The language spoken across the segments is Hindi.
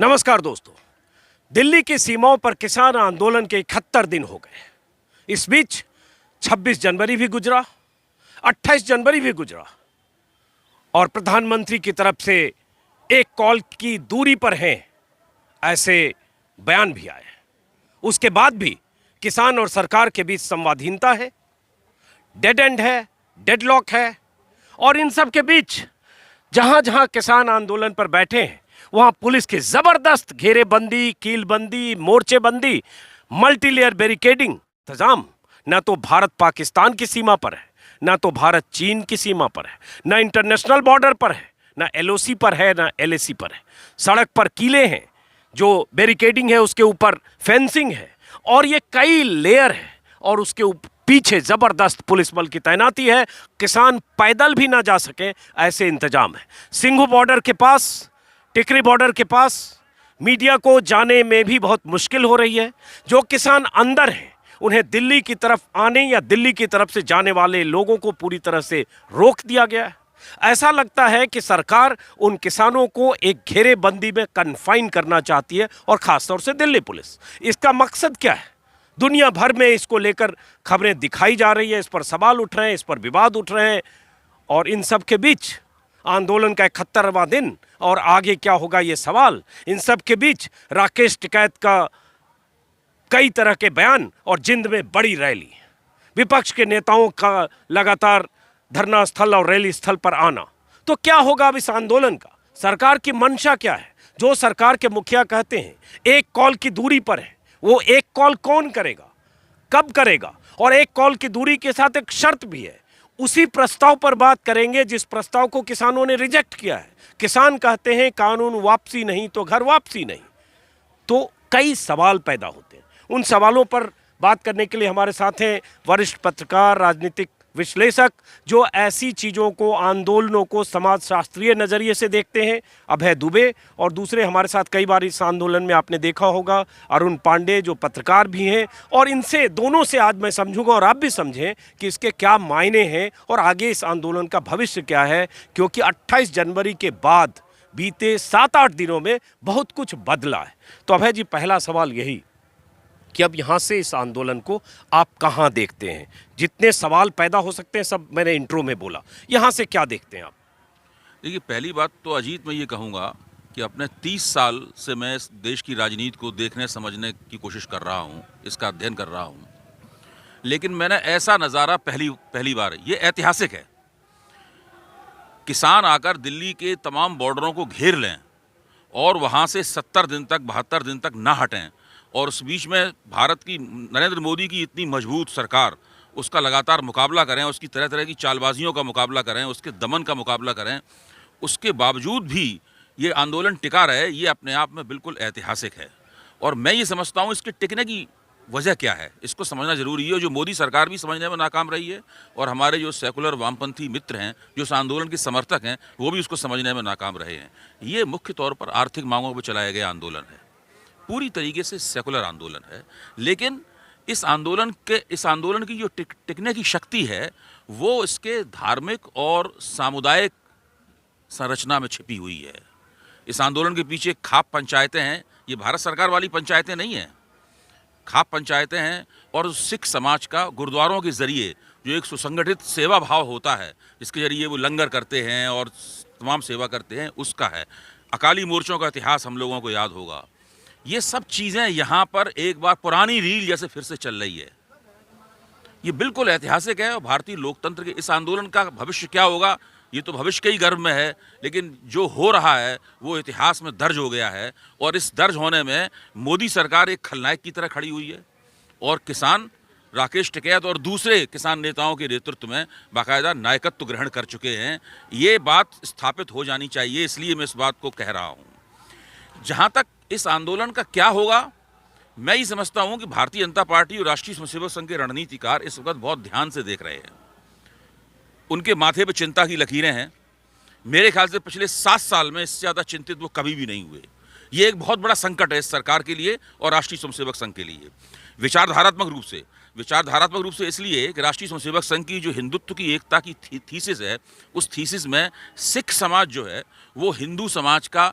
नमस्कार दोस्तों। दिल्ली की सीमाओं पर किसान आंदोलन के 71 दिन हो गए। इस बीच 26 जनवरी भी गुजरा, 28 जनवरी भी गुजरा और प्रधानमंत्री की तरफ से एक कॉल की दूरी पर हैं ऐसे बयान भी आए। उसके बाद भी किसान और सरकार के बीच संवादहीनता है, डेड एंड है, डेडलॉक है और इन सब के बीच जहां जहां किसान आंदोलन पर बैठे हैं वहां पुलिस की जबरदस्त घेरेबंदी, कीलबंदी, मोर्चेबंदी, मल्टीलेयर बैरिकेडिंग इंतजाम न तो भारत पाकिस्तान की सीमा पर है, न तो भारत चीन की सीमा पर है, न इंटरनेशनल बॉर्डर पर है, न एलओसी पर है, न एलएसी पर है। सड़क पर कीले हैं, जो बैरिकेडिंग है उसके ऊपर फेंसिंग है और ये कई लेयर है और उसके पीछे जबरदस्त पुलिस बल की तैनाती है। किसान पैदल भी ना जा सके ऐसे इंतजाम है। सिंघू बॉर्डर के पास, टिकरी बॉर्डर के पास मीडिया को जाने में भी बहुत मुश्किल हो रही है। जो किसान अंदर हैं उन्हें दिल्ली की तरफ आने या दिल्ली की तरफ से जाने वाले लोगों को पूरी तरह से रोक दिया गया है। ऐसा लगता है कि सरकार उन किसानों को एक घेरेबंदी में कन्फाइन करना चाहती है और खासतौर से दिल्ली पुलिस। इसका मकसद क्या है? दुनिया भर में इसको लेकर खबरें दिखाई जा रही है, इस पर सवाल उठ रहे हैं, इस पर विवाद उठ रहे हैं और इन सब के बीच आंदोलन का 71वां दिन और आगे क्या होगा ये सवाल। इन सब के बीच राकेश टिकैत का कई तरह के बयान और जिंद में बड़ी रैली, विपक्ष के नेताओं का लगातार धरना स्थल और रैली स्थल पर आना। तो क्या होगा अब इस आंदोलन का? सरकार की मंशा क्या है? जो सरकार के मुखिया कहते हैं एक कॉल की दूरी पर है, वो एक कॉल कौन करेगा, कब करेगा? और एक कॉल की दूरी के साथ एक शर्त भी है। उसी प्रस्ताव पर बात करेंगे जिस प्रस्ताव को किसानों ने रिजेक्ट किया है। किसान कहते हैं कानून वापसी नहीं तो घर वापसी नहीं। तो कई सवाल पैदा होते हैं। उन सवालों पर बात करने के लिए हमारे साथ हैं वरिष्ठ पत्रकार, राजनीतिक विश्लेषक, जो ऐसी चीज़ों को, आंदोलनों को समाजशास्त्रीय नज़रिए से देखते हैं, अभय दुबे। और दूसरे हमारे साथ कई बार इस आंदोलन में आपने देखा होगा अरुण पांडे, जो पत्रकार भी हैं। और इनसे दोनों से आज मैं समझूंगा और आप भी समझें कि इसके क्या मायने हैं और आगे इस आंदोलन का भविष्य क्या है, क्योंकि 28 जनवरी के बाद बीते 7-8 दिनों में बहुत कुछ बदला है। तो अभय जी, पहला सवाल यही कि अब यहाँ से इस आंदोलन को आप कहाँ देखते हैं? जितने सवाल पैदा हो सकते हैं सब मैंने इंट्रो में बोला, यहाँ से क्या देखते हैं आप? देखिए, पहली बात तो अजीत, मैं ये कहूँगा कि अपने 30 साल से मैं इस देश की राजनीति को देखने समझने की कोशिश कर रहा हूँ, इसका अध्ययन कर रहा हूँ, लेकिन मैंने ऐसा नज़ारा पहली बार, ये ऐतिहासिक है। किसान आकर दिल्ली के तमाम बॉर्डरों को घेर लें और वहाँ से 70 दिन तक, 72 दिन तक ना हटें, और उस बीच में भारत की, नरेंद्र मोदी की इतनी मजबूत सरकार, उसका लगातार मुकाबला करें, उसकी तरह तरह की चालबाजियों का मुकाबला करें, उसके दमन का मुकाबला करें, उसके बावजूद भी ये आंदोलन टिका रहे, ये अपने आप में बिल्कुल ऐतिहासिक है। और मैं ये समझता हूँ इसके टिकने की वजह क्या है, इसको समझना ज़रूरी है। जो मोदी सरकार भी समझने में नाकाम रही है और हमारे जो सेकुलर वामपंथी मित्र हैं, जो इस आंदोलन के समर्थक हैं, वो भी उसको समझने में नाकाम रहे हैं। ये मुख्य तौर पर आर्थिक मांगों पर चलाया गया आंदोलन है, पूरी तरीके से सेकुलर आंदोलन है। लेकिन इस आंदोलन की जो टिकने की शक्ति है वो इसके धार्मिक और सामुदायिक संरचना में छिपी हुई है। इस आंदोलन के पीछे खाप पंचायतें हैं। ये भारत सरकार वाली पंचायतें नहीं हैं, खाप पंचायतें हैं। और सिख समाज का गुरुद्वारों के ज़रिए जो एक सुसंगठित सेवा भाव होता है, जिसके ज़रिए वो लंगर करते हैं और तमाम सेवा करते हैं, उसका है। अकाली मोर्चों का इतिहास हम लोगों को याद होगा। ये सब चीज़ें यहाँ पर एक बार पुरानी रील जैसे फिर से चल रही है। ये बिल्कुल ऐतिहासिक है। और भारतीय लोकतंत्र के इस आंदोलन का भविष्य क्या होगा, ये तो भविष्य के ही गर्भ में है, लेकिन जो हो रहा है वो इतिहास में दर्ज हो गया है। और इस दर्ज होने में मोदी सरकार एक खलनायक की तरह खड़ी हुई है और किसान, राकेश टिकैत और दूसरे किसान नेताओं के नेतृत्व में बाकायदा नायकत्व ग्रहण कर चुके हैं। ये बात स्थापित हो जानी चाहिए, इसलिए मैं इस बात को कह रहा हूँ। जहाँ तक इस आंदोलन का क्या होगा, मैं ये समझता हूँ कि भारतीय जनता पार्टी और राष्ट्रीय स्वयंसेवक संघ के रणनीतिकार इस वक्त बहुत ध्यान से देख रहे हैं। उनके माथे पर चिंता की लकीरें हैं। मेरे ख्याल से पिछले 7 साल में इससे ज़्यादा चिंतित वो कभी भी नहीं हुए। ये एक बहुत बड़ा संकट है इस सरकार के लिए और राष्ट्रीय स्वयंसेवक संघ के लिए। विचारधारात्मक रूप से इसलिए कि राष्ट्रीय स्वयंसेवक संघ की जो हिंदुत्व की एकता की थीसिस है, उस थीसिस में सिख समाज जो है वो हिंदू समाज का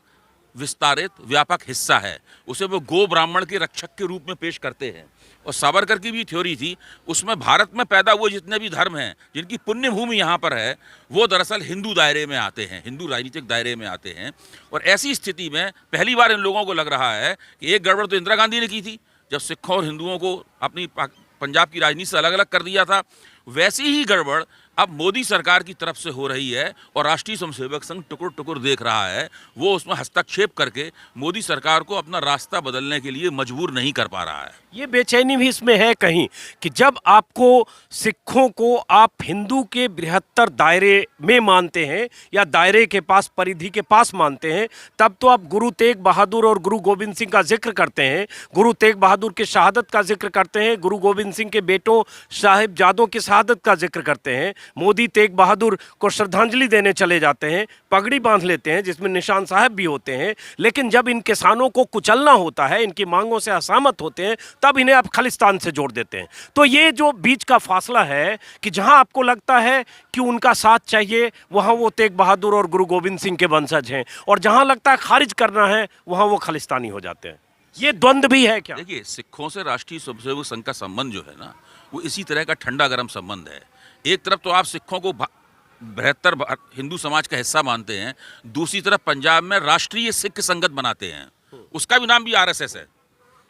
विस्तारित व्यापक हिस्सा है। उसे वो गो ब्राह्मण के रक्षक के रूप में पेश करते हैं। और सावरकर की भी थ्योरी थी, उसमें भारत में पैदा हुए जितने भी धर्म हैं, जिनकी पुण्य भूमि यहाँ पर है, वो दरअसल हिंदू दायरे में आते हैं, हिंदू राजनीतिक दायरे में आते हैं। और ऐसी स्थिति में पहली बार इन लोगों को लग रहा है कि एक गड़बड़ तो इंदिरा गांधी ने की थी, जब सिखों और हिंदुओं को अपनी पंजाब की राजनीति से अलग अलग कर दिया था। वैसी ही गड़बड़ अब मोदी सरकार की तरफ से हो रही है और राष्ट्रीय स्वयंसेवक संघ टुकुर टुकुर देख रहा है। वो उसमें हस्तक्षेप करके मोदी सरकार को अपना रास्ता बदलने के लिए मजबूर नहीं कर पा रहा है। ये बेचैनी भी इसमें है कहीं कि जब आपको सिखों को आप हिंदू के बृहत्तर दायरे में मानते हैं या दायरे के पास, परिधि के पास मानते हैं, तब तो आप गुरु तेग बहादुर और गुरु गोविंद सिंह का जिक्र करते हैं, गुरु तेग बहादुर की शहादत का जिक्र करते हैं, गुरु गोविंद सिंह के बेटों साहिबजादों की शहादत का जिक्र करते हैं, मोदी तेग बहादुर को श्रद्धांजलि देने चले जाते हैं, पगड़ी बांध लेते हैं जिसमें निशान साहब भी होते हैं। लेकिन जब इन किसानों को कुचलना होता है, इनकी मांगों से असहमत होते हैं, तब इन्हें आप खालिस्तान से जोड़ देते हैं। तो ये जो बीच का फासला है कि जहां आपको लगता है कि उनका साथ चाहिए, वहां वो तेग बहादुर और गुरु गोविंद सिंह के वंशज हैं, और जहां लगता है खारिज करना है, वहां वो खालिस्तानी हो जाते हैं। ये द्वंद्व भी है क्या? देखिए, सिखों से राष्ट्रीय स्वयंसेवक संघ का संबंध जो है ना, वो इसी तरह का ठंडा गर्म संबंध है। एक तरफ तो आप सिखों को बृहत्तर हिंदू समाज का हिस्सा मानते हैं, दूसरी तरफ पंजाब में राष्ट्रीय सिख संगत बनाते हैं, उसका भी नाम भी आरएसएस है।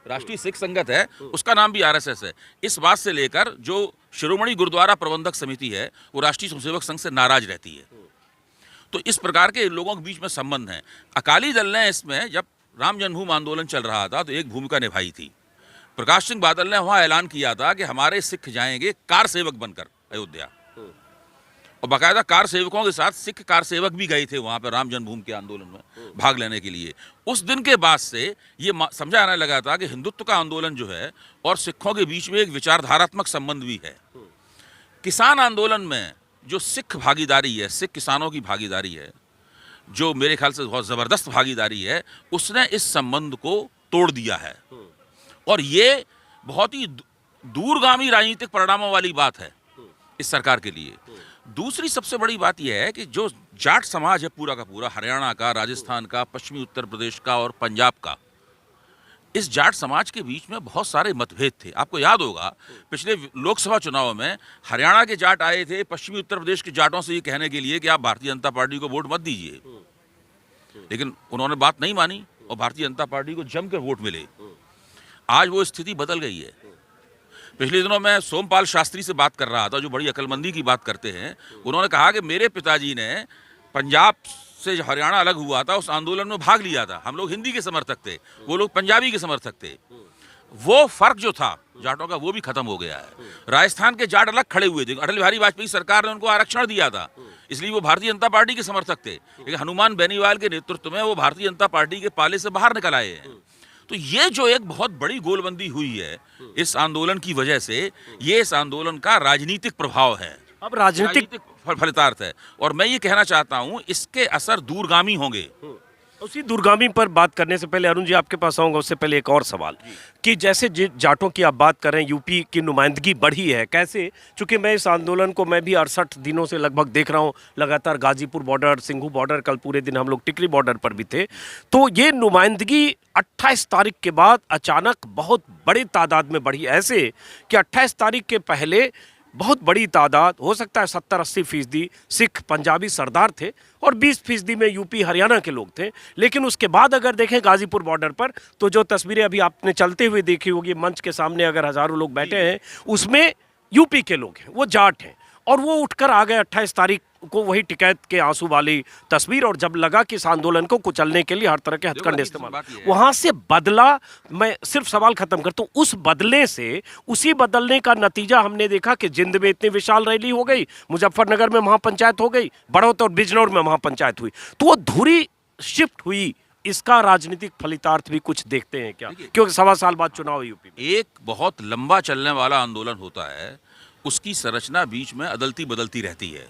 राष्ट्रीय सिख संगत है, उसका नाम भी आरएसएस है। इस बात से लेकर जो शिरोमणि गुरुद्वारा प्रबंधक समिति है, वो राष्ट्रीय स्वयंसेवक संघ से नाराज रहती है। तो इस प्रकार के लोगों के बीच में संबंध है। अकाली दल ने इसमें, जब राम जन्मभूमि आंदोलन चल रहा था, तो एक भूमिका निभाई थी। प्रकाश सिंह बादल ने वहां ऐलान किया था कि हमारे सिख जाएंगे कार सेवक बनकर अयोध्या, और बाकायदा कार सेवकों के साथ सिख कार सेवक भी गए थे वहां पर राम जन्मभूमि के आंदोलन में भाग लेने के लिए। उस दिन के बाद से ये समझा आने लगा था कि हिंदुत्व का आंदोलन जो है और सिखों के बीच में एक विचारधारात्मक संबंध भी है। किसान आंदोलन में जो सिख भागीदारी है, सिख किसानों की भागीदारी है, जो मेरे ख्याल से बहुत जबरदस्त भागीदारी है, उसने इस संबंध को तोड़ दिया है। और ये बहुत ही दूरगामी राजनीतिक परिणामों वाली बात है इस सरकार के लिए। दूसरी सबसे बड़ी बात यह है कि जो जाट समाज है पूरा का पूरा, हरियाणा का, राजस्थान का, पश्चिमी उत्तर प्रदेश का और पंजाब का, इस जाट समाज के बीच में बहुत सारे मतभेद थे। आपको याद होगा पिछले लोकसभा चुनाव में हरियाणा के जाट आए थे पश्चिमी उत्तर प्रदेश के जाटों से ये कहने के लिए कि आप भारतीय जनता पार्टी को वोट मत दीजिए, लेकिन उन्होंने बात नहीं मानी और भारतीय जनता पार्टी को जमकर वोट मिले। आज वो स्थिति बदल गई है। पिछले दिनों मैं सोमपाल शास्त्री से बात कर रहा था, जो बड़ी अक्लमंदी की बात करते हैं। उन्होंने कहा कि मेरे पिताजी ने पंजाब से जो हरियाणा अलग हुआ था, उस आंदोलन में भाग लिया था। हम लोग हिंदी के समर्थक थे, वो लोग पंजाबी के समर्थक थे। वो फर्क जो था जाटों का, वो भी खत्म हो गया है। राजस्थान के जाट अलग खड़े हुए थे, अटल बिहारी वाजपेयी सरकार ने उनको आरक्षण दिया था, इसलिए वो भारतीय जनता पार्टी के समर्थक थे। लेकिन हनुमान बेनीवाल के नेतृत्व में वो भारतीय जनता पार्टी के पाले से बाहर निकल आए हैं। तो ये जो एक बहुत बड़ी गोलबंदी हुई है इस आंदोलन की वजह से, ये इस आंदोलन का राजनीतिक प्रभाव है, अब राजनीतिक फलितार्थ है। और मैं ये कहना चाहता हूं, इसके असर दूरगामी होंगे। उसी दूरगामी पर बात करने से पहले अरुण जी आपके पास आऊंगा, उससे पहले एक और सवाल कि जैसे जाटों की आप बात कर रहे हैं, यूपी की नुमाइंदगी बढ़ी है कैसे? चूंकि मैं इस आंदोलन को मैं भी 68 दिनों से लगभग देख रहा हूं, लगातार गाजीपुर बॉर्डर, सिंघू बॉर्डर, कल पूरे दिन हम लोग टिकरी बॉर्डर पर भी थे। तो ये नुमाइंदगी 28 तारीख के बाद अचानक बहुत बड़ी तादाद में बढ़ी, ऐसे कि 28 तारीख के पहले बहुत बड़ी तादाद, हो सकता है 70-80% सिख पंजाबी सरदार थे और 20% में यूपी हरियाणा के लोग थे। लेकिन उसके बाद अगर देखें गाजीपुर बॉर्डर पर, तो जो तस्वीरें अभी आपने चलते हुए देखी होगी, मंच के सामने अगर हजारों लोग बैठे हैं, उसमें यूपी के लोग हैं, वो जाट हैं, और वो उठकर आ गए 28 तारीख को, वही टिकैत के आंसू वाली तस्वीर। और जब लगा कि इस आंदोलन को कुचलने के लिए हर तरह के हथकंडे इस्तेमाल, वहां से बदला। मैं सिर्फ सवाल खत्म करता हूं, उस बदले से, उसी बदलने का नतीजा हमने देखा कि जिंद में इतनी विशाल रैली हो गई, मुजफ्फरनगर में महापंचायत हो गई, बड़ौत और बिजनौर में महापंचायत हुई, तो वो धुरी शिफ्ट हुई। इसका राजनीतिक फलितार्थ भी कुछ देखते हैं क्या? क्योंकि 1.25 साल बाद चुनाव है यूपी में। एक बहुत लंबा चलने वाला आंदोलन होता है, उसकी संरचना बीच में अदलती बदलती रहती है।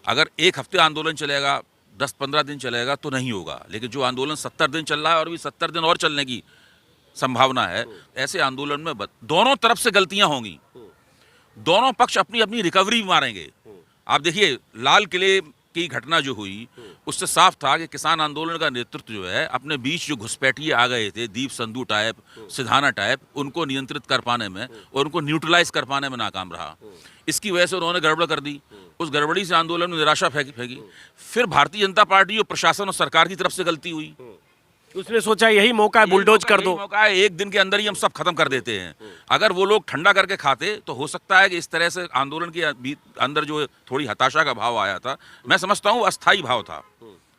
अगर एक हफ्ते आंदोलन चलेगा, 10-15 दिन चलेगा तो नहीं होगा, लेकिन जो आंदोलन 70 दिन चल रहा है और भी 70 दिन और चलने की संभावना है, ऐसे आंदोलन में दोनों तरफ से गलतियां होंगी, दोनों पक्ष अपनी अपनी रिकवरी मारेंगे। आप देखिए, लाल किले की घटना जो हुई उससे साफ था कि किसान आंदोलन का नेतृत्व जो है अपने बीच जो घुसपैठिए आ गए थे, दीप संधू टाइप, सिधाना टाइप, उनको नियंत्रित कर पाने में और उनको न्यूट्रलाइज कर पाने में नाकाम रहा। इसकी वजह से उन्होंने गड़बड़ कर दी। उस गड़बड़ी से आंदोलन में निराशा फेंकी। फिर भारतीय जनता पार्टी और प्रशासन और सरकार की तरफ से गलती हुई। उसने सोचा यही मौका है, बुलडोज कर दो। मौका है, एक दिन के अंदर ही हम सब खत्म कर देते हैं। अगर वो लोग ठंडा करके खाते तो हो सकता है कि इस तरह से आंदोलन के अंदर जो थोड़ी हताशा का भाव आया था, मैं समझता हूँ अस्थायी भाव था।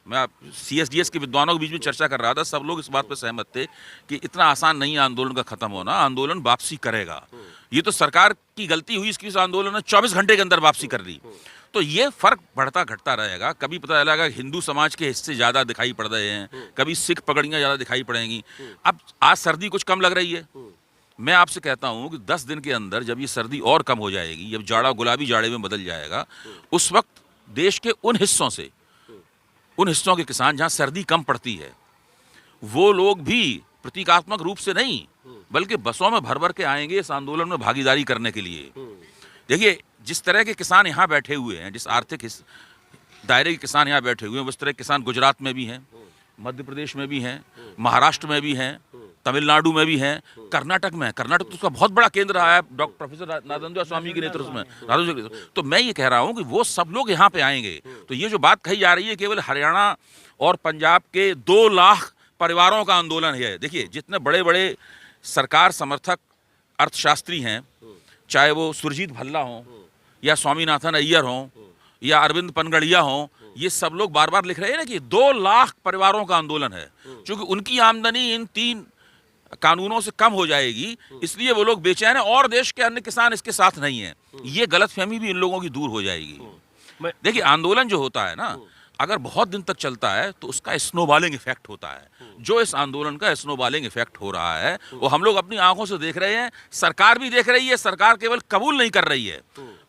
मैं CSDS के विद्वानों के बीच में चर्चा कर रहा था, सब लोग इस बात पर सहमत थे कि इतना आसान नहीं है आंदोलन का खत्म होना, आंदोलन वापसी करेगा। ये तो सरकार की गलती हुई, इसकी इस आंदोलन ने 24 घंटे के अंदर वापसी कर ली। तो ये फर्क बढ़ता घटता रहेगा। कभी पता चलेगा हिंदू समाज के हिस्से ज़्यादा दिखाई पड़ रहे हैं, कभी सिख पगड़ियाँ ज़्यादा दिखाई पड़ेंगी। अब आज सर्दी कुछ कम लग रही है, मैं आपसे कहता हूँ कि 10 दिन के अंदर जब ये सर्दी और कम हो जाएगी, जब जाड़ा गुलाबी जाड़े में बदल जाएगा, उस वक्त देश के उन हिस्सों के किसान जहाँ सर्दी कम पड़ती है, वो लोग भी प्रतीकात्मक रूप से नहीं बल्कि बसों में भर भर के आएंगे इस आंदोलन में भागीदारी करने के लिए। देखिए, जिस तरह के किसान यहाँ बैठे हुए हैं, जिस आर्थिक दायरे के किसान यहाँ बैठे हुए हैं, उस तरह के किसान गुजरात में भी हैं, मध्य प्रदेश में भी हैं, महाराष्ट्र में भी हैं, तमिलनाडु में भी हैं, कर्नाटक में। कर्नाटक तो उसका बहुत बड़ा केंद्र रहा है डॉक्टर प्रोफेसर नादंद्वा स्वामी के नेतृत्व में। तो मैं ये कह रहा हूँ कि वो सब लोग यहाँ पे आएंगे। तो ये जो बात कही जा रही है केवल हरियाणा और पंजाब के 2 लाख परिवारों का आंदोलन है। देखिए, जितने बड़े बड़े सरकार समर्थक अर्थशास्त्री हैं, चाहे वो सुरजीत भल्ला हों या स्वामीनाथन अय्यर हों या अरविंद पनगड़िया हों, ये सब लोग बार बार लिख रहे हैं ना कि 2 लाख परिवारों का आंदोलन है। क्योंकि उनकी आमदनी इन 3 कानूनों से कम हो जाएगी, इसलिए वो लोग बेचैन हैं और देश के अन्य किसान इसके साथ नहीं हैं। ये गलतफहमी भी इन लोगों की दूर हो जाएगी। देखिए, आंदोलन जो होता है ना, अगर बहुत दिन तक चलता है तो उसका स्नोबॉलिंग इफेक्ट होता है। जो इस आंदोलन का स्नोबॉलिंग इफेक्ट हो रहा है वो हम लोग अपनी आंखों से देख रहे हैं, सरकार भी देख रही है। सरकार केवल कबूल नहीं कर रही है।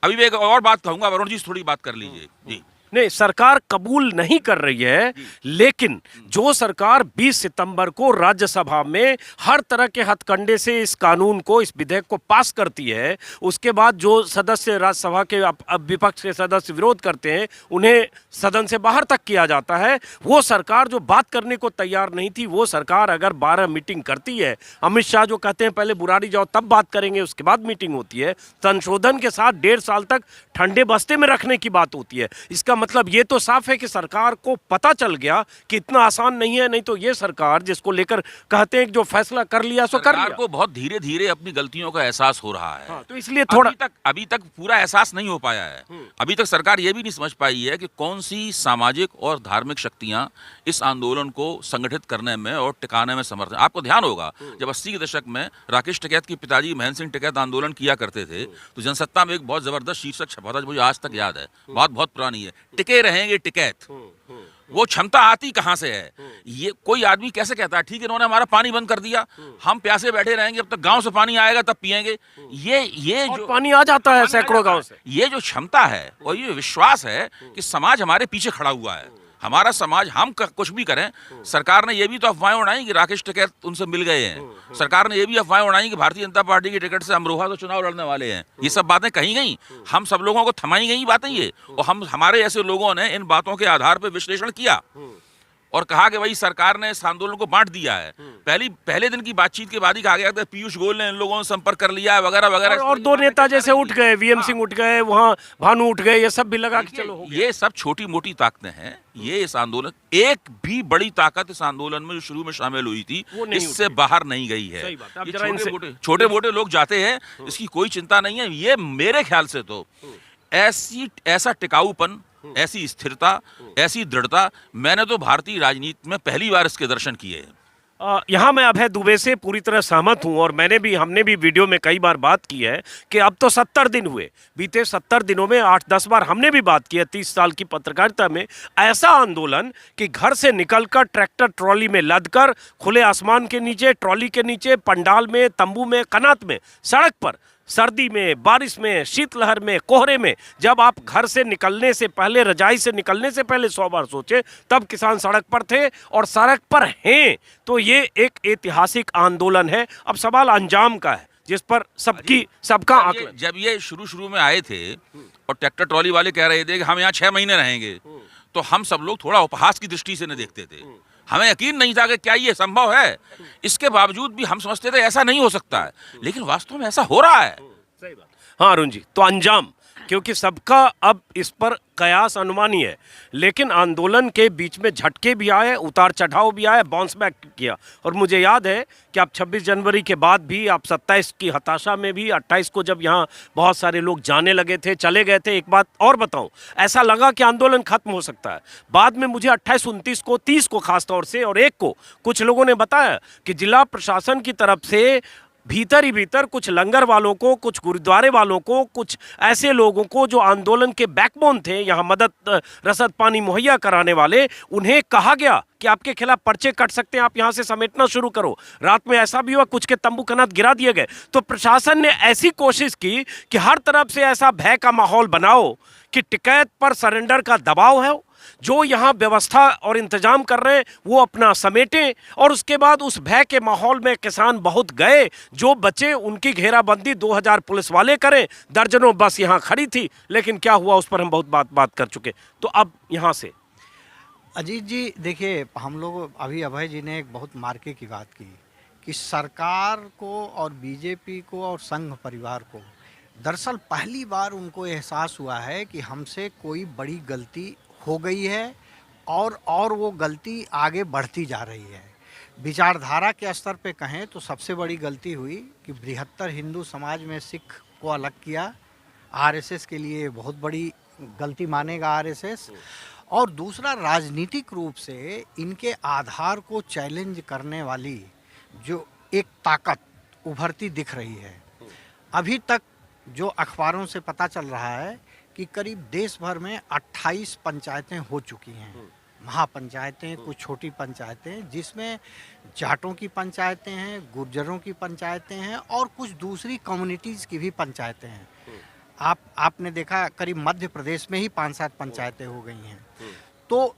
अभी मैं एक और बात कहूंगा, वरुण जी थोड़ी बात कर लीजिए। जी नहीं, सरकार कबूल नहीं कर रही है, लेकिन जो सरकार 20 सितंबर को राज्यसभा में हर तरह के हथकंडे से इस कानून को, इस विधेयक को पास करती है, उसके बाद जो सदस्य राज्यसभा के विपक्ष के सदस्य विरोध करते हैं, उन्हें सदन से बाहर तक किया जाता है। वो सरकार जो बात करने को तैयार नहीं थी, वो सरकार अगर 12 मीटिंग करती है, अमित शाह जो कहते हैं पहले बुराड़ी जाओ तब बात करेंगे, उसके बाद मीटिंग होती है, संशोधन के साथ 1.5 साल तक ठंडे बस्ते में रखने की बात होती है। इसका मतलब ये तो साफ है कि सरकार को पता चल गया कि इतना आसान नहीं है। नहीं तो ये सरकार जिसको लेकर कहते हैं कि जो फैसला कर लिया सो कर लिया, को बहुत धीरे धीरे अपनी गलतियों का एहसास हो रहा है। हाँ, तो इसलिए थोड़ा अभी तक पूरा एहसास नहीं हो पाया है। अभी तक सरकार ये भी नहीं समझ पाई है कि कौन सी सामाजिक और धार्मिक शक्तियां इस आंदोलन को संगठित करने में और टिकाने में समर्थ हैं। आपको ध्यान होगा, जब 80 के दशक में राकेश टिकैत के पिताजी महेंद्र सिंह टिकैत आंदोलन किया करते थे, तो जनसत्ता में एक बहुत जबरदस्त शीर्षक छपा था, मुझे आज तक याद है, बात बहुत पुरानी है, टिके रहेंगे टिकैत। वो क्षमता आती कहां से है? ये कोई आदमी कैसे कहता है ठीक है इन्होंने हमारा पानी बंद कर दिया, हम प्यासे बैठे रहेंगे, अब तक गांव से पानी आएगा तब पिएंगे। ये जो पानी आ जाता है सैकड़ों गांव से, ये जो क्षमता है और ये विश्वास है कि समाज हमारे पीछे खड़ा हुआ है, हमारा समाज, हम कुछ भी करें। सरकार ने ये भी तो अफवाहें उड़ाई कि राकेश टिकैत उनसे मिल गए हैं। सरकार ने ये भी अफवाहें उड़ाई कि भारतीय जनता पार्टी की टिकट से अमरोहा तो चुनाव लड़ने वाले हैं। ये सब बातें कही गई, हम सब लोगों को थमाई गई बातें ये, और हमारे ऐसे लोगों ने इन बातों के आधार पर विश्लेषण किया और कहा कि भाई सरकार ने इस आंदोलन को बांट दिया है। पहले दिन की बातचीत के बाद ही कहा गया था पीयूष गोयल ने इन लोगों से संपर्क कर लिया है वगैरह वगैरह। और 2 नेता जैसे उठ गए, वीएम सिंह उठ गए, वहां भानु उठ गए, ये सब भी लगा कि चलो हो गया। ये सब छोटी मोटी ताकतें हैं। ये इस आंदोलन, एक भी बड़ी ताकत इस आंदोलन में जो शुरू में शामिल हुई थी इससे बाहर नहीं गई है। छोटे मोटे लोग जाते हैं, इसकी कोई चिंता नहीं है। ये मेरे ख्याल से तो ऐसा टिकाऊपन, ऐसी स्थिरता, ऐसी दृढ़ता मैंने तो भारतीय राजनीति में पहली बार इसके दर्शन किए हैं। यहाँ मैं अभय दुबे से पूरी तरह सहमत हूँ, और हमने भी वीडियो में कई बार बात की है कि अब तो 70 दिन हुए, बीते 70 दिनों में 8-10 बार हमने भी बात की है 30 साल की पत्रकारिता में। ऐसा आंदोलन कि घर से निकलकर ट्रैक्टर ट्रॉली में लदकर खुले आसमान के नीचे, ट्रॉली के नीचे, पंडाल में, तंबू में, कनात में, सड़क पर, सर्दी में, बारिश में, शीतलहर में, कोहरे में, जब आप घर से निकलने से पहले, रजाई से निकलने से पहले 100 बार सोचे, तब किसान सड़क पर थे और सड़क पर हैं। तो ये एक ऐतिहासिक आंदोलन है। अब सवाल अंजाम का है, जिस पर सबका आंकलन। जब ये शुरू में आए थे और ट्रैक्टर ट्रॉली वाले कह रहे थे कि हम यहाँ 6 महीने रहेंगे, तो हम सब लोग थोड़ा उपहास की दृष्टि से न देखते थे। हमें यकीन नहीं था कि क्या ये संभव है। इसके बावजूद भी हम समझते थे ऐसा नहीं हो सकता है, लेकिन वास्तव में ऐसा हो रहा है। सही बात। हाँ अरुण जी, तो अंजाम, क्योंकि सबका अब इस पर कयास अनुमानी है, लेकिन आंदोलन के बीच में झटके भी आए, उतार चढ़ाव भी आए, बाउंस बैक किया। और मुझे याद है कि आप 26 जनवरी के बाद भी, आप 27 की हताशा में भी, 28 को जब यहाँ बहुत सारे लोग जाने लगे थे, चले गए थे। एक बात और बताऊं, ऐसा लगा कि आंदोलन खत्म हो सकता है। बाद में मुझे 28, 29 को, 30 को खास तौर से, और 1 को कुछ लोगों ने बताया कि जिला प्रशासन की तरफ से भीतर ही भीतर कुछ लंगर वालों को, कुछ गुरुद्वारे वालों को, कुछ ऐसे लोगों को जो आंदोलन के बैकबोन थे, यहाँ मदद रसद पानी मुहैया कराने वाले, उन्हें कहा गया कि आपके खिलाफ पर्चे कट सकते हैं, आप यहाँ से समेटना शुरू करो। रात में ऐसा भी हुआ, कुछ के तंबू कनात गिरा दिए गए। तो प्रशासन ने ऐसी कोशिश की कि हर तरफ से ऐसा भय का माहौल बनाओ कि टिकैत पर सरेंडर का दबाव है, जो यहाँ व्यवस्था और इंतजाम कर रहे हैं वो अपना समेटें, और उसके बाद उस भय के माहौल में किसान बहुत गए, जो बचे उनकी घेराबंदी 2000 पुलिस वाले करें, दर्जनों बस यहाँ खड़ी थी, लेकिन क्या हुआ उस पर हम बहुत बात कर चुके। तो अब यहाँ से अजीत जी देखिए, हम लोग अभी अभय जी ने एक बहुत मार्के की बात की कि सरकार को और बीजेपी को और संघ परिवार को दरअसल पहली बार उनको एहसास हुआ है कि हमसे कोई बड़ी गलती हो गई है, और वो गलती आगे बढ़ती जा रही है। विचारधारा के स्तर पे कहें तो सबसे बड़ी गलती हुई कि बृहत्तर हिंदू समाज में सिख को अलग किया। आरएसएस के लिए बहुत बड़ी गलती मानेगा आरएसएस। और दूसरा, राजनीतिक रूप से इनके आधार को चैलेंज करने वाली जो एक ताकत उभरती दिख रही है। अभी तक जो अखबारों से पता चल रहा है कि करीब देश भर में 28 पंचायतें हो चुकी हैं, महापंचायतें, कुछ छोटी पंचायतें, जिसमें जाटों की पंचायतें हैं, गुर्जरों की पंचायतें हैं, और कुछ दूसरी कम्युनिटीज़ की भी पंचायतें हैं। आपने देखा करीब मध्य प्रदेश में ही 5-7 पंचायतें हो गई हैं। तो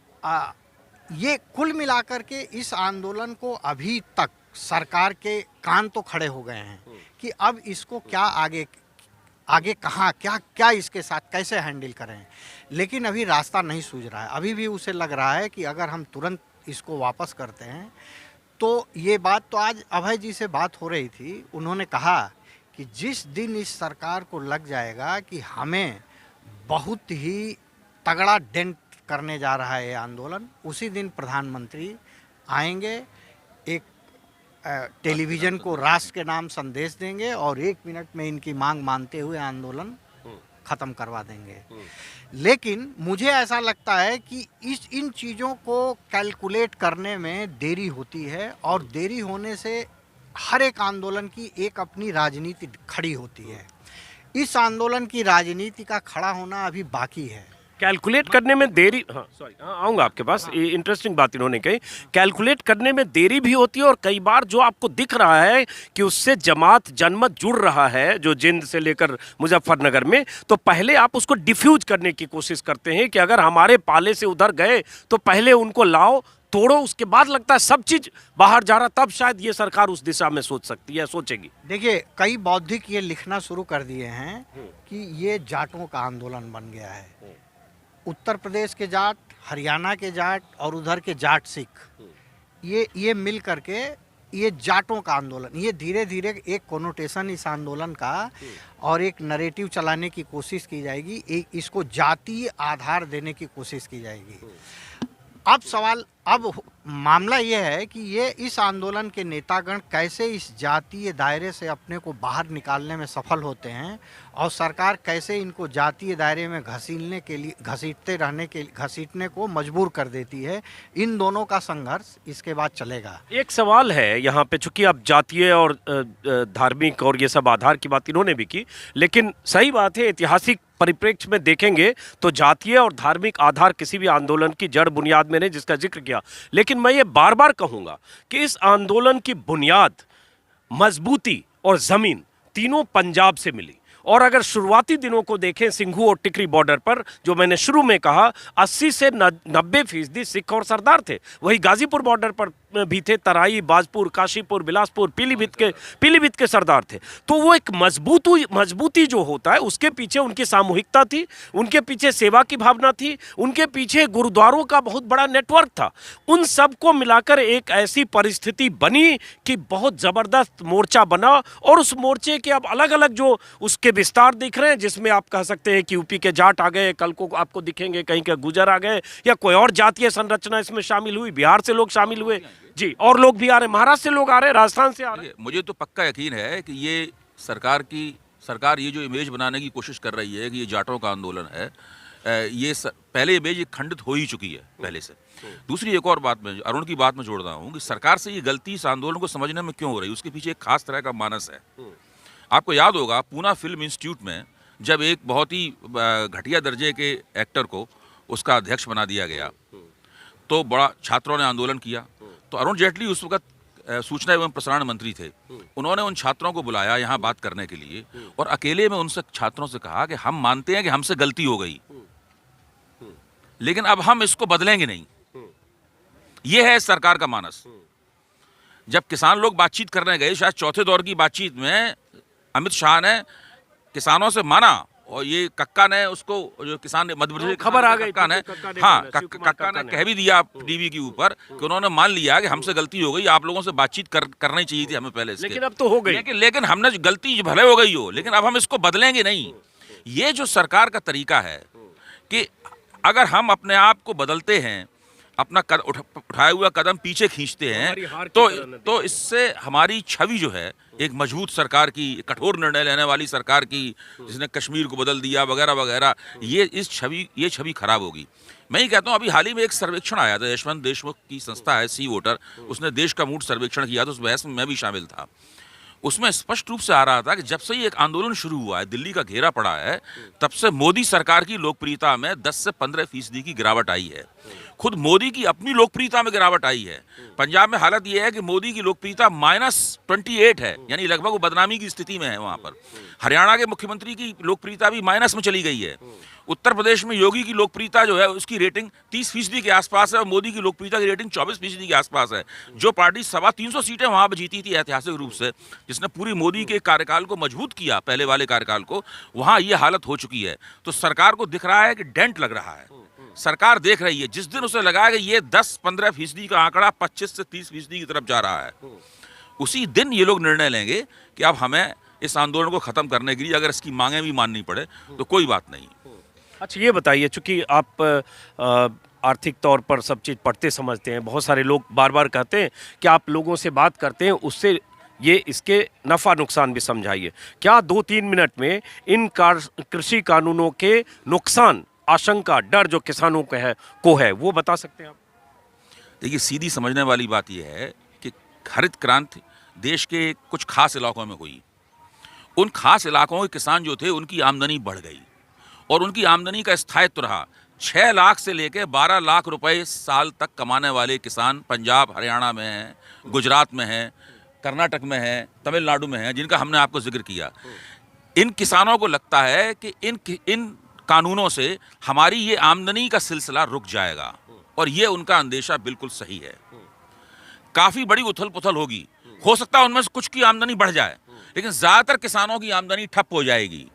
ये कुल मिलाकर के इस आंदोलन को अभी तक सरकार के कान तो खड़े हो गए हैं कि अब इसको क्या आगे कहाँ क्या इसके साथ कैसे हैंडल करें, लेकिन अभी रास्ता नहीं सूझ रहा है। अभी भी उसे लग रहा है कि अगर हम तुरंत इसको वापस करते हैं तो ये बात, तो आज अभय जी से बात हो रही थी, उन्होंने कहा कि जिस दिन इस सरकार को लग जाएगा कि हमें बहुत ही तगड़ा डेंट करने जा रहा है ये आंदोलन, उसी दिन प्रधानमंत्री आएंगे, एक टेलीविज़न को राष्ट्र के नाम संदेश देंगे और 1 मिनट में इनकी मांग मानते हुए आंदोलन ख़त्म करवा देंगे। लेकिन मुझे ऐसा लगता है कि इन चीज़ों को कैलकुलेट करने में देरी होती है, और देरी होने से हर एक आंदोलन की एक अपनी राजनीति खड़ी होती है। इस आंदोलन की राजनीति का खड़ा होना अभी बाकी है। कैलकुलेट करने में देरी, हाँ सॉरी, आऊँगा आपके पास। इंटरेस्टिंग बात इन्होंने कही, कैलकुलेट करने में देरी भी होती है, और कई बार जो आपको दिख रहा है कि उससे जमात जनमत जुड़ रहा है, जो जिंद से लेकर मुजफ्फरनगर में, तो पहले आप उसको डिफ्यूज करने की कोशिश करते हैं कि अगर हमारे पाले से उधर गए तो पहले उनको लाओ, तोड़ो, उसके बाद लगता है सब चीज बाहर जा रहा, तब शायद ये सरकार उस दिशा में सोच सकती है, सोचेगी। देखिए, कई बौद्धिक ये लिखना शुरू कर दिए हैं कि ये जाटों का आंदोलन बन गया है। उत्तर प्रदेश के जाट, हरियाणा के जाट और उधर के जाट सिख, ये मिल करके ये जाटों का आंदोलन, ये धीरे धीरे एक कोनोटेशन इस आंदोलन का और एक नरेटिव चलाने की कोशिश की जाएगी, इसको जातीय आधार देने की कोशिश की जाएगी। अब मामला ये है कि ये इस आंदोलन के नेतागण कैसे इस जातीय दायरे से अपने को बाहर निकालने में सफल होते हैं, और सरकार कैसे इनको जातीय दायरे में घसीटने को मजबूर कर देती है। इन दोनों का संघर्ष इसके बाद चलेगा। एक सवाल है यहाँ पे, चूंकि अब जातीय और धार्मिक और ये सब आधार की बात इन्होंने भी की, लेकिन सही बात है, ऐतिहासिक परिप्रेक्ष्य में देखेंगे तो जातीय और धार्मिक आधार किसी भी आंदोलन की जड़ बुनियाद में नहीं, जिसका जिक्र किया। लेकिन मैं ये बार बार कहूँगा कि इस आंदोलन की बुनियाद, मजबूती और ज़मीन तीनों पंजाब से मिली। और अगर शुरुआती दिनों को देखें, सिंघू और टिकरी बॉर्डर पर, जो मैंने शुरू में कहा, 80 से 90% सिख और सरदार थे। वही गाजीपुर बॉर्डर पर भी थे, तराई, बाजपुर, काशीपुर, बिलासपुर, पीलीभीत के सरदार थे। तो वो एक मजबूती जो होता है, उसके पीछे उनकी सामूहिकता थी, उनके पीछे सेवा की भावना थी, उनके पीछे गुरुद्वारों का बहुत बड़ा नेटवर्क था। उन सबको मिलाकर एक ऐसी परिस्थिति बनी कि बहुत जबरदस्त मोर्चा बना, और उस मोर्चे के अब अलग अलग जो उसके विस्तार दिख रहे हैं, जिसमें आप कह सकते हैं कि यूपी के जाट आ गए, कल को आपको दिखेंगे कहीं के गुजर आ गए, या कोई और जातीय संरचना इसमें शामिल हुई, बिहार से लोग शामिल हुए जी, और लोग भी आ रहे, महाराष्ट्र से लोग आ रहे, राजस्थान से आ रहे। मुझे तो पक्का यकीन है कि ये सरकार ये जो इमेज बनाने की कोशिश कर रही है कि ये जाटों का आंदोलन है, पहले इमेज ये खंडित हो ही चुकी है पहले से। दूसरी एक और बात मैं अरुण की बात में जोड़ रहा हूँ कि सरकार से ये गलती इस आंदोलन को समझने में क्यों हो रही है, उसके पीछे एक खास तरह का मानस है। आपको याद होगा पूना फिल्म इंस्टीट्यूट में जब एक बहुत ही घटिया दर्जे के एक्टर को उसका अध्यक्ष बना दिया गया, तो बड़ा छात्रों ने आंदोलन किया। तो अरुण जेटली उस वक्त सूचना एवं प्रसारण मंत्री थे। उन्होंने उन छात्रों को बुलाया यहाँ बात करने के लिए, और अकेले में उनसे छात्रों से कहा कि हम मानते हैं कि हमसे गलती हो गई, लेकिन अब हम इसको बदलेंगे नहीं। ये है सरकार का मानस। जब किसान लोग बातचीत करने गए, शायद चौथे दौर की बातचीत में अमित शाह ने किसानों से माना, और ये कक्का ने उसको, जो किसान ने मध्य प्रदेश खबर आ गई, कक्का ने कह भी दिया टीवी के ऊपर कि उन्होंने मान लिया कि हमसे गलती हो गई, आप लोगों से बातचीत करनी चाहिए थी हमें पहले इसके। लेकिन अब तो हो गई। लेकिन हमने गलती भले हो गई हो, लेकिन अब हम इसको बदलेंगे नहीं। ये जो सरकार का तरीका है कि अगर हम अपने आप को बदलते हैं, अपना उठाया हुआ कदम पीछे खींचते हैं, तो इससे हमारी छवि जो है एक मजबूत सरकार की, कठोर निर्णय लेने वाली सरकार की, जिसने कश्मीर को बदल दिया वगैरह वगैरह, ये छवि खराब होगी। मैं ही कहता हूँ, अभी हाल ही में एक सर्वेक्षण आया था, यशवंत देशमुख की संस्था है सी वोटर, उसने देश का मूड सर्वेक्षण किया था, उस बहस में मैं भी शामिल था। उसमें स्पष्ट रूप से आ रहा था कि जब से ये एक आंदोलन शुरू हुआ है, दिल्ली का घेरा पड़ा है, तब से मोदी सरकार की लोकप्रियता में 10 से 15% की गिरावट आई है। खुद मोदी की अपनी लोकप्रियता में गिरावट आई है। पंजाब में हालत यह है कि मोदी की लोकप्रियता -28 है, यानी लगभग वो बदनामी की स्थिति में है वहां पर। हरियाणा के मुख्यमंत्री की लोकप्रियता भी माइनस में चली गई है। उत्तर प्रदेश में योगी की लोकप्रियता जो है उसकी रेटिंग 30% के आसपास है, और मोदी की लोकप्रियता की रेटिंग 24% के आसपास है। जो पार्टी 325 सीटें वहां पर जीती थी ऐतिहासिक रूप से, जिसने पूरी मोदी के कार्यकाल को मजबूत किया, पहले वाले कार्यकाल को, वहां ये हालत हो चुकी है। तो सरकार को दिख रहा है कि डेंट लग रहा है। सरकार देख रही है, जिस दिन उसे लगा कि ये 10-15% का आंकड़ा 25 से 30% की तरफ जा रहा है, उसी दिन ये लोग निर्णय लेंगे कि अब हमें इस आंदोलन को खत्म करने के लिए अगर इसकी मांगें भी माननी पड़े तो कोई बात नहीं। अच्छा, ये बताइए, चूंकि आप आर्थिक तौर पर सब चीज़ पढ़ते समझते हैं, बहुत सारे लोग बार बार कहते हैं कि आप लोगों से बात करते हैं, उससे ये इसके नफ़ा नुकसान भी समझाइए। क्या 2-3 मिनट में इन कृषि कानूनों के नुकसान, आशंका, डर जो किसानों को है वो बता सकते हैं आप? देखिए, सीधी समझने वाली बात यह है कि हरित क्रांति देश के कुछ खास इलाकों में हुई। उन खास इलाकों के किसान जो थे, उनकी आमदनी बढ़ गई, और उनकी आमदनी का स्थायित्व रहा। 6 लाख से लेकर 12 लाख रुपए साल तक कमाने वाले किसान पंजाब, हरियाणा में हैं, गुजरात में हैं, कर्नाटक में हैं, तमिलनाडु में हैं, जिनका हमने आपको जिक्र किया। इन किसानों को लगता है कि इन कानूनों से हमारी ये आमदनी का सिलसिला रुक जाएगा, और ये उनका अंदेशा बिल्कुल सही है। काफ़ी बड़ी उथल पुथल होगी, हो सकता है उनमें से कुछ की आमदनी बढ़ जाए, लेकिन ज़्यादातर किसानों की आमदनी ठप हो जाएगी।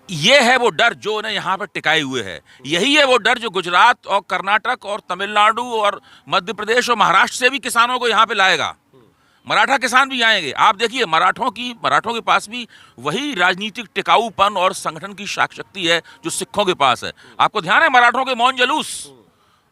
ये है वो डर जो उन्हें यहाँ पर टिकाए हुए है। यही है वो डर जो गुजरात और कर्नाटक और तमिलनाडु और मध्य प्रदेश और महाराष्ट्र से भी किसानों को यहाँ पे लाएगा। मराठा किसान भी आएंगे। आप देखिए, मराठों के पास भी वही राजनीतिक टिकाऊपन और संगठन की शक्ति है जो सिखों के पास है। आपको ध्यान है मराठों के मौन जुलूस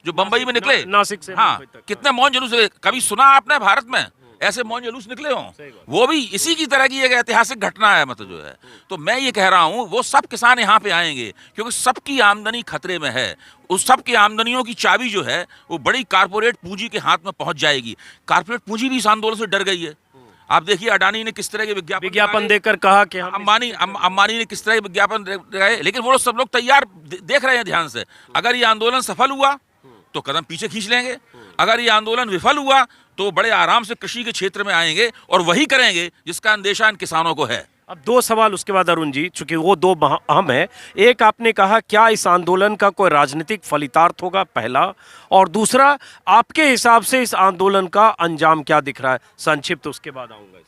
जो बंबई में निकले, नासिक से, हाँ, कितने मौन जुलूस, कभी सुना आपने भारत में ऐसे मौन जुलूस निकले हों? वो भी इसी की तरह की एक ऐतिहासिक घटना है, मतलब जो है। तो मैं ये कह रहा हूँ, वो सब किसान यहाँ पे आएंगे क्योंकि सबकी आमदनी खतरे में है। उस सब की आमदनियों की चाबी जो है वो बड़ी कारपोरेट पूंजी के हाथ में पहुंच जाएगी। कारपोरेट पूंजी भी इस आंदोलन से डर गई है। आप देखिए, अडानी ने किस तरह के विज्ञापन देकर कहा कि अंबानी ने किस तरह के विज्ञापन दिए, लेकिन वो सब लोग तैयार देख रहे हैं ध्यान से। अगर ये आंदोलन सफल हुआ तो कदम पीछे खींच लेंगे, अगर ये आंदोलन विफल हुआ तो बड़े आराम से कृषि के क्षेत्र में आएंगे और वही करेंगे जिसका अंदेशा इन किसानों को है। अब दो सवाल उसके बाद अरुण जी, चूंकि वो दो अहम है। एक, आपने कहा क्या इस आंदोलन का कोई राजनीतिक फलितार्थ होगा, पहला, और दूसरा आपके हिसाब से इस आंदोलन का अंजाम क्या दिख रहा है, संक्षिप्त उसके बाद आऊंगा।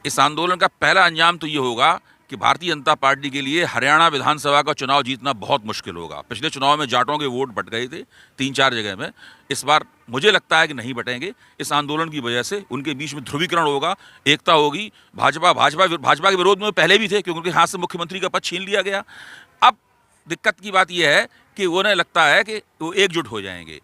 इस आंदोलन का पहला अंजाम तो ये होगा कि भारतीय जनता पार्टी के लिए हरियाणा विधानसभा का चुनाव जीतना बहुत मुश्किल होगा। पिछले चुनाव में जाटों के वोट बट गए थे 3-4 जगह में, इस बार मुझे लगता है कि नहीं बटेंगे। इस आंदोलन की वजह से उनके बीच में ध्रुवीकरण होगा, एकता होगी। भाजपा के विरोध में पहले भी थे क्योंकि उनके हाथ से मुख्यमंत्री का पद छीन लिया गया। अब दिक्कत की बात यह है कि उन्हें लगता है कि वो एकजुट हो जाएंगे।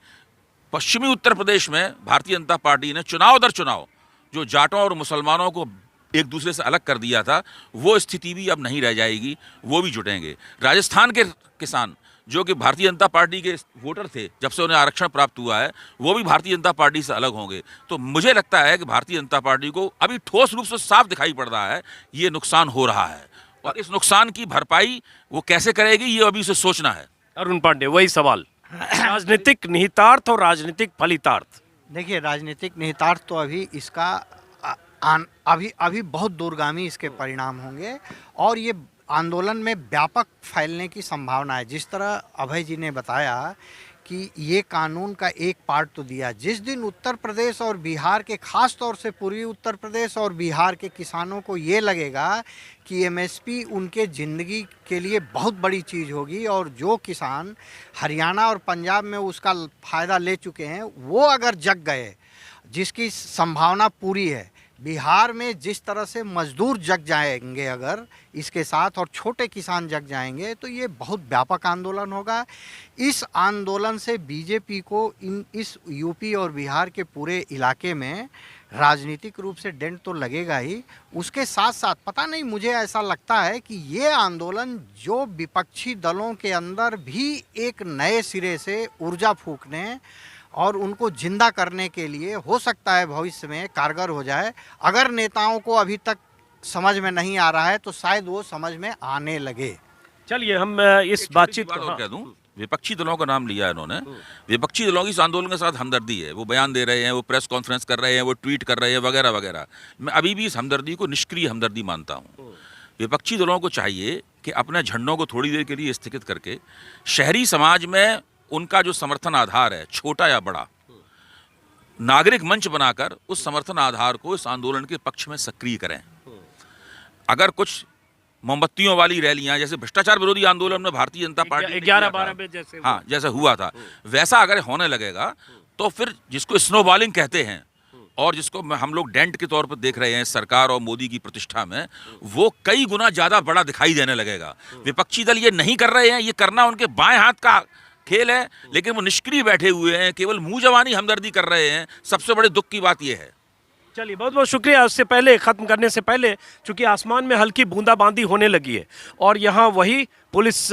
पश्चिमी उत्तर प्रदेश में भारतीय जनता पार्टी ने चुनाव दर चुनाव जो जाटों और मुसलमानों को एक दूसरे से अलग कर दिया था, वो स्थिति भी अब नहीं रह जाएगी, वो भी जुटेंगे। राजस्थान के किसान जो कि भारतीय जनता पार्टी के वोटर थे, जब से उन्हें आरक्षण प्राप्त हुआ है, वो भी भारतीय जनता पार्टी से अलग होंगे। तो मुझे लगता है कि भारतीय जनता पार्टी को अभी ठोस रूप से साफ दिखाई पड़ रहा है ये नुकसान हो रहा है, और इस नुकसान की भरपाई वो कैसे करेगी ये अभी उसे सोचना है। अरुण पांडे, वही सवाल, राजनीतिक निहितार्थ और राजनीतिक फलितार्थ। देखिए, राजनीतिक निहितार्थ तो अभी इसका अभी बहुत दूरगामी इसके परिणाम होंगे और ये आंदोलन में व्यापक फैलने की संभावना है। जिस तरह अभय जी ने बताया कि ये कानून का एक पार्ट तो दिया, जिस दिन उत्तर प्रदेश और बिहार के, खास तौर से पूर्वी उत्तर प्रदेश और बिहार के किसानों को ये लगेगा कि एमएसपी उनके ज़िंदगी के लिए बहुत बड़ी चीज़ होगी, और जो किसान हरियाणा और पंजाब में उसका फ़ायदा ले चुके हैं वो अगर जग गए, जिसकी संभावना पूरी है, बिहार में जिस तरह से मजदूर जग जाएंगे अगर इसके साथ, और छोटे किसान जग जाएंगे, तो ये बहुत व्यापक आंदोलन होगा। इस आंदोलन से बीजेपी को इस यूपी और बिहार के पूरे इलाके में राजनीतिक रूप से डेंट तो लगेगा ही, उसके साथ साथ पता नहीं, मुझे ऐसा लगता है कि ये आंदोलन जो विपक्षी दलों के अंदर भी एक नए सिरे से ऊर्जा फूंकने और उनको जिंदा करने के लिए हो सकता है भविष्य में कारगर हो जाए। अगर नेताओं को अभी तक समझ में नहीं आ रहा है तो शायद वो समझ में आने लगे। चलिए हम इस बातचीत को कह दूं, विपक्षी दलों का नाम लिया है इन्होंने। विपक्षी दलों की इस आंदोलन के साथ हमदर्दी है, वो बयान दे रहे हैं, वो प्रेस कॉन्फ्रेंस कर रहे हैं, वो ट्वीट कर रहे हैं वगैरह वगैरह। मैं अभी भी इस हमदर्दी को निष्क्रिय हमदर्दी मानता हूँ। विपक्षी दलों को चाहिए कि अपने झंडों को थोड़ी देर के लिए स्थगित करके शहरी समाज में उनका जो समर्थन आधार है, छोटा या बड़ा, नागरिक मंच बनाकर उस समर्थन आधार को इस आंदोलन के पक्ष में सक्रिय करें। अगर कुछ मोमबत्तियों वाली रैलियां, जैसे भ्रष्टाचार विरोधी आंदोलन में भारतीय जनता पार्टी 11-12 में जैसे, हाँ, जैसा हुआ था, वैसा अगर होने लगेगा तो फिर जिसको स्नोबॉलिंग कहते हैं और जिसको हम लोग डेंट के तौर पर देख रहे हैं सरकार और मोदी की प्रतिष्ठा में, वो कई गुना ज्यादा बड़ा दिखाई देने लगेगा। विपक्षी दल ये नहीं कर रहे हैं, ये करना उनके बाएं हाथ का खेल है, लेकिन वो निष्क्रिय बैठे हुए हैं, केवल मुंह जवानी हमदर्दी कर रहे हैं। सबसे बड़े दुख की बात यह है। चलिए, बहुत बहुत शुक्रिया। उससे पहले, खत्म करने से पहले, चूंकि आसमान में हल्की बूंदाबांदी होने लगी है और यहाँ वही पुलिस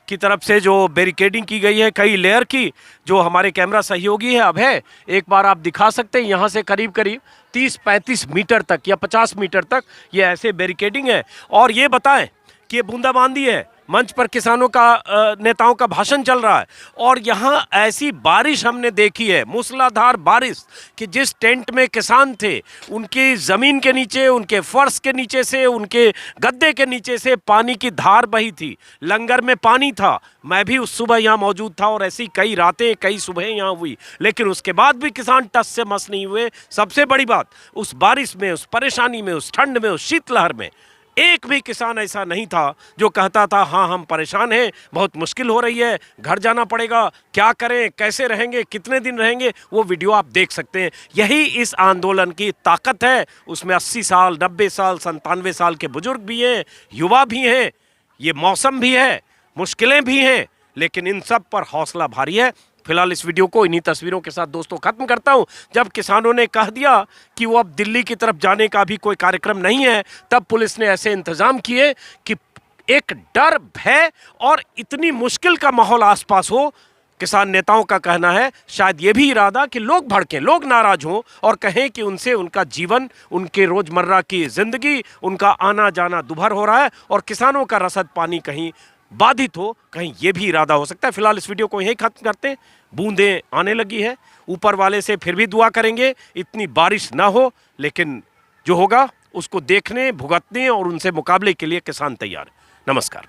की तरफ से जो बैरिकेडिंग की गई है कई लेयर की, जो हमारे कैमरा सहयोगी है अभय, एक बार आप दिखा सकते हैं, यहाँ से करीब करीब 30-35 मीटर तक या 50 मीटर तक ये ऐसे बैरिकेडिंग है। और ये बताएं कि ये बूंदाबांदी है, मंच पर किसानों का, नेताओं का भाषण चल रहा है, और यहाँ ऐसी बारिश हमने देखी है, मूसलाधार बारिश, कि जिस टेंट में किसान थे उनकी ज़मीन के नीचे, उनके फर्श के नीचे से, उनके गद्दे के नीचे से पानी की धार बही थी। लंगर में पानी था, मैं भी उस सुबह यहाँ मौजूद था, और ऐसी कई रातें, कई सुबह यहाँ हुई, लेकिन उसके बाद भी किसान टस से मस नहीं हुए। सबसे बड़ी बात, उस बारिश में, उस परेशानी में, उस ठंड में, उस शीतलहर में एक भी किसान ऐसा नहीं था जो कहता था हाँ हम परेशान हैं, बहुत मुश्किल हो रही है, घर जाना पड़ेगा, क्या करें, कैसे रहेंगे, कितने दिन रहेंगे। वो वीडियो आप देख सकते हैं। यही इस आंदोलन की ताकत है। उसमें 80 साल, 90 साल, 97 साल के बुजुर्ग भी हैं, युवा भी हैं, ये मौसम भी है, मुश्किलें भी हैं, लेकिन इन सब पर हौसला भारी है। फिलहाल इस वीडियो को इन्हीं तस्वीरों के साथ दोस्तों खत्म करता हूं। जब किसानों ने कह दिया कि वो अब दिल्ली की तरफ जाने का भी कोई कार्यक्रम नहीं है, तब पुलिस ने ऐसे इंतजाम किए कि एक डर, भय और इतनी मुश्किल का माहौल आसपास हो। किसान नेताओं का कहना है शायद ये भी इरादा कि लोग भड़कें, लोग नाराज हों और कहें कि उनसे उनका जीवन, उनके रोजमर्रा की जिंदगी, उनका आना जाना दुभर हो रहा है और किसानों का रसद पानी कहीं बाधित हो, कहीं ये भी इरादा हो सकता है। फिलहाल इस वीडियो को यहीं खत्म करते हैं। बूंदें आने लगी है, ऊपर वाले से फिर भी दुआ करेंगे इतनी बारिश ना हो, लेकिन जो होगा उसको देखने, भुगतने और उनसे मुकाबले के लिए किसान तैयार है। नमस्कार।